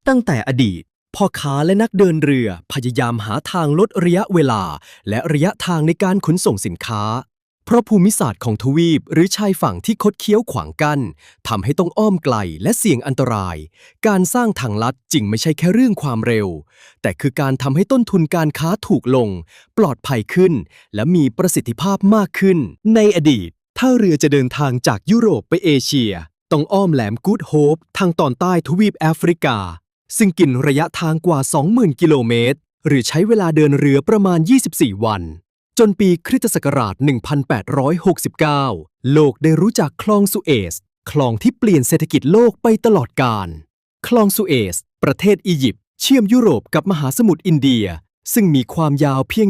ตั้งแต่อดีตพ่อค้าและนักเดินเรือพยายามหาทางลดระยะเวลาและระยะทางในการขนส่งสินค้าเพราะภูมิศาสตร์ของทวีปหรือชายฝั่งที่คดเคี้ยวขวางกั้นทำให้ต้องอ้อมไกลและเสี่ยงอันตรายการสร้างทางลัดจึงไม่ใช่แค่เรื่องความเร็วแต่คือการทำให้ต้นทุนการค้าถูกลงปลอดภัยขึ้นและมีประสิทธิภาพมากขึ้นในอดีตถ้าเรือจะเดินทางจากยุโรปไปเอเชียต้องอ้อมแหลมกู๊ดโฮปทางตอนใต้ทวีปแอฟริกาซึ่งกินระยะทางกว่า 20,000 กิโลเมตรหรือใช้เวลาเดินเรือประมาณ 24 วันจนปีคริสตศักราช 1869 โลกได้รู้จักคลองสุเอซคลองที่เปลี่ยนเศรษฐกิจโลกไปตลอดกาลคลองสุเอซประเทศอียิปต์เชื่อมยุโรปกับมหาสมุทรอินเดียซึ่งมีความยาวเพียง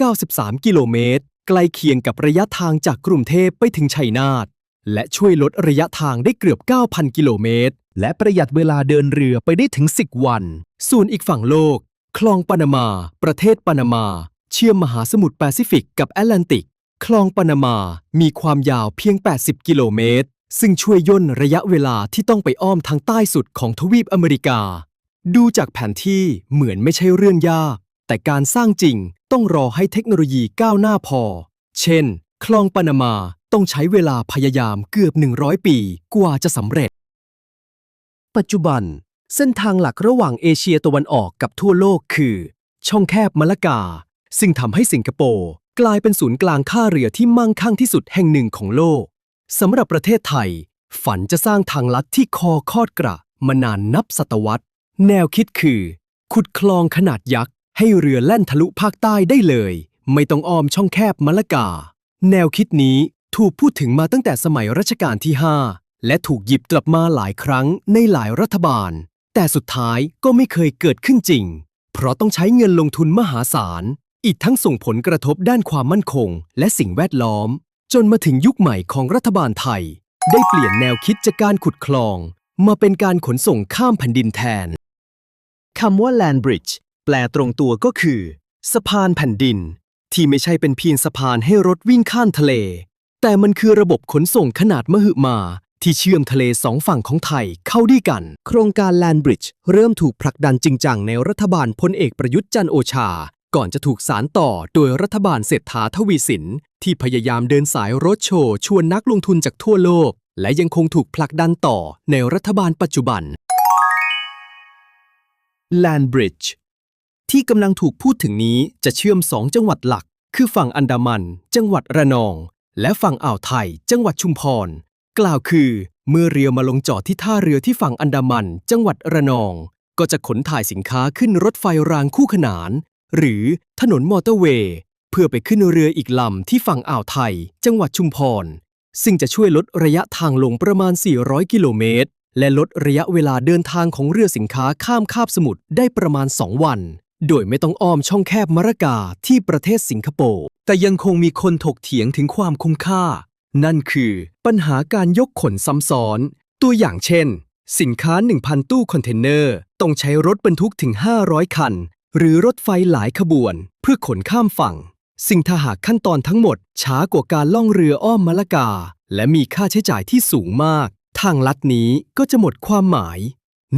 193 กิโลเมตรใกล้เคียงกับระยะทางจากกรุงเทพไปถึงชัยนาทและช่วยลดระยะทางได้เกือบ 9,000 กิโลเมตรและประหยัดเวลาเดินเรือไปได้ถึง 10 วันส่วนอีกฝั่งโลกคลองปานามาประเทศปานามาเชื่อมมหาสมุทรแปซิฟิกกับแอตแลนติกคลองปานามามีความยาวเพียง 80 กิโลเมตรซึ่งช่วยย่นระยะเวลาที่ต้องไปอ้อมทางใต้สุดของทวีปอเมริกาดูจากแผนที่เหมือนไม่ใช่เรื่องยากแต่การสร้างจริงต้องรอให้เทคโนโลยีก้าวหน้าพอเช่นคลองปานามาต้องใช้เวลาพยายามเกือบ 100 ปีกว่าจะสำเร็จปัจจุบันเส้นทางหลักระหว่างเอเชียตะวันออกกับทั่วโลกคือช่องแคบมะละกาซึ่งทำให้สิงคโปร์กลายเป็นศูนย์กลางท่าเรือที่มั่งคั่งที่สุดแห่งหนึ่งของโลกสำหรับประเทศไทยฝันจะสร้างทางลัดที่คอคอดกระมานานนับศตวรรษแนวคิดคือขุดคลองขนาดยักษ์ให้เรือแล่นทะลุภาคใต้ได้เลยไม่ต้องอ้อมช่องแคบมะละกาแนวคิดนี้ถูกพูดถึงมาตั้งแต่สมัยรัชกาลที่ 5และถูกหยิบกลับมาหลายครั้งในหลายรัฐบาลแต่สุดท้ายก็ไม่เคยเกิดขึ้นจริงเพราะต้องใช้เงินลงทุนมหาศาลอีกทั้งส่งผลกระทบด้านความมั่นคงและสิ่งแวดล้อมจนมาถึงยุคใหม่ของรัฐบาลไทยได้เปลี่ยนแนวคิดจากการขุดคลองมาเป็นการขนส่งข้ามแผ่นดินแทนคำว่า Land Bridge แปลตรงตัวก็คือสะพานแผ่นดินที่ไม่ใช่เป็นเพียงสะพานให้รถวิ่งข้ามทะเลแต่มันคือระบบขนส่งขนาดมหึมาที่เชื่อมทะเลสองฝั่งของไทยเข้าด้วยกันโครงการ Land Bridge เริ่มถูกผลักดันจริงจังในรัฐบาลพลเอกประยุทธ์จันทร์โอชาก่อนจะถูกสานต่อโดยรัฐบาลเศรษฐาทวีสินที่พยายามเดินสายโรดโชว์ชวนนักลงทุนจากทั่วโลกและยังคงถูกผลักดันต่อในรัฐบาลปัจจุบัน Land Bridge ที่กำลังถูกพูดถึงนี้จะเชื่อม2จังหวัดหลักคือฝั่งอันดามันจังหวัดระนองและฝั่งอ่าวไทยจังหวัดชุมพรกล่าวคือเมื่อเรือมาลงจอดที่ท่าเรือที่ฝั่งอันดามันจังหวัดระนองก็จะขนถ่ายสินค้าขึ้นรถไฟรางคู่ขนานหรือถนนมอเตอร์เวย์เพื่อไปขึ้นเรืออีกลำที่ฝั่งอ่าวไทยจังหวัดชุมพรซึ่งจะช่วยลดระยะทางลงประมาณ 400 กิโลเมตรและลดระยะเวลาเดินทางของเรือสินค้าข้ามคาบสมุทรได้ประมาณ 2 วันโดยไม่ต้องอ้อมช่องแคบมะละกาที่ประเทศสิงคโปร์แต่ยังคงมีคนถกเถียงถึงความคุ้มค่านั่นคือปัญหาการยกขนซ้ำซ้อนตัวอย่างเช่นสินค้า 1,000 ตู้คอนเทนเนอร์ต้องใช้รถบรรทุกถึง 500 คันหรือรถไฟหลายขบวนเพื่อขนข้ามฝั่งซึ่งถ้าหากขั้นตอนทั้งหมดช้ากว่าการล่องเรืออ้อมมะละกาและมีค่าใช้จ่ายที่สูงมากทางลัดนี้ก็จะหมดความหมาย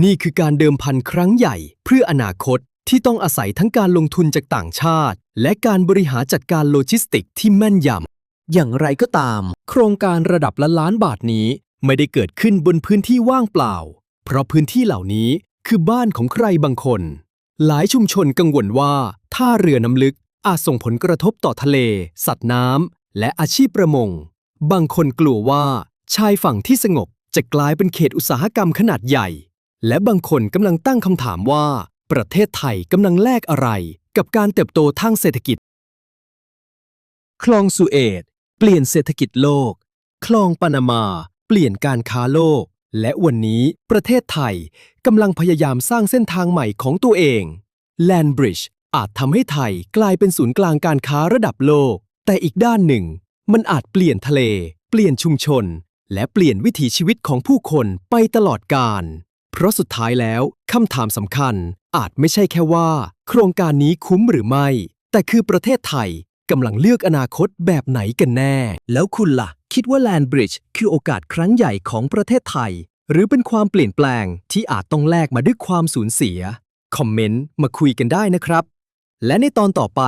นี่คือการเดิมพันครั้งใหญ่เพื่ออนาคตที่ต้องอาศัยทั้งการลงทุนจากต่างชาติและการบริหารจัดการโลจิสติกที่แม่นยำอย่างไรก็ตามโครงการระดับล้านบาทนี้ไม่ได้เกิดขึ้นบนพื้นที่ว่างเปล่าเพราะพื้นที่เหล่านี้คือบ้านของใครบางคนหลายชุมชนกังวลว่าท่าเรือน้ำลึกอาจส่งผลกระทบต่อทะเลสัตว์น้ำและอาชีพประมงบางคนกลัวว่าชายฝั่งที่สงบจะกลายเป็นเขตอุตสาหกรรมขนาดใหญ่และบางคนกำลังตั้งคำถามว่าประเทศไทยกำลังแลกอะไรกับการเติบโตทางเศรษฐกิจคลองสุเอซเปลี่ยนเศรษฐกิจโลกคลองปานามาเปลี่ยนการค้าโลกและวันนี้ประเทศไทยกำลังพยายามสร้างเส้นทางใหม่ของตัวเอง Land Bridge อาจทำให้ไทยกลายเป็นศูนย์กลางการค้าระดับโลกแต่อีกด้านหนึ่งมันอาจเปลี่ยนทะเลเปลี่ยนชุมชนและเปลี่ยนวิถีชีวิตของผู้คนไปตลอดกาลเพราะสุดท้ายแล้วคำถามสำคัญอาจไม่ใช่แค่ว่าโครงการนี้คุ้มหรือไม่แต่คือประเทศไทยกำลังเลือกอนาคตแบบไหนกันแน่แล้วคุณล่ะคิดว่า Land Bridge คือโอกาสครั้งใหญ่ของประเทศไทย หรือเป็นความเปลี่ยนแปลงที่อาจต้องแลกมาด้วยความสูญเสีย คอมเมนต์มาคุยกันได้นะครับ และในตอนต่อไป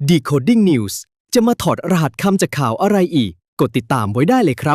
Decoding News จะมาถอดรหัสคำจากข่าวอะไรอีก กดติดตามไว้ได้เลยครับ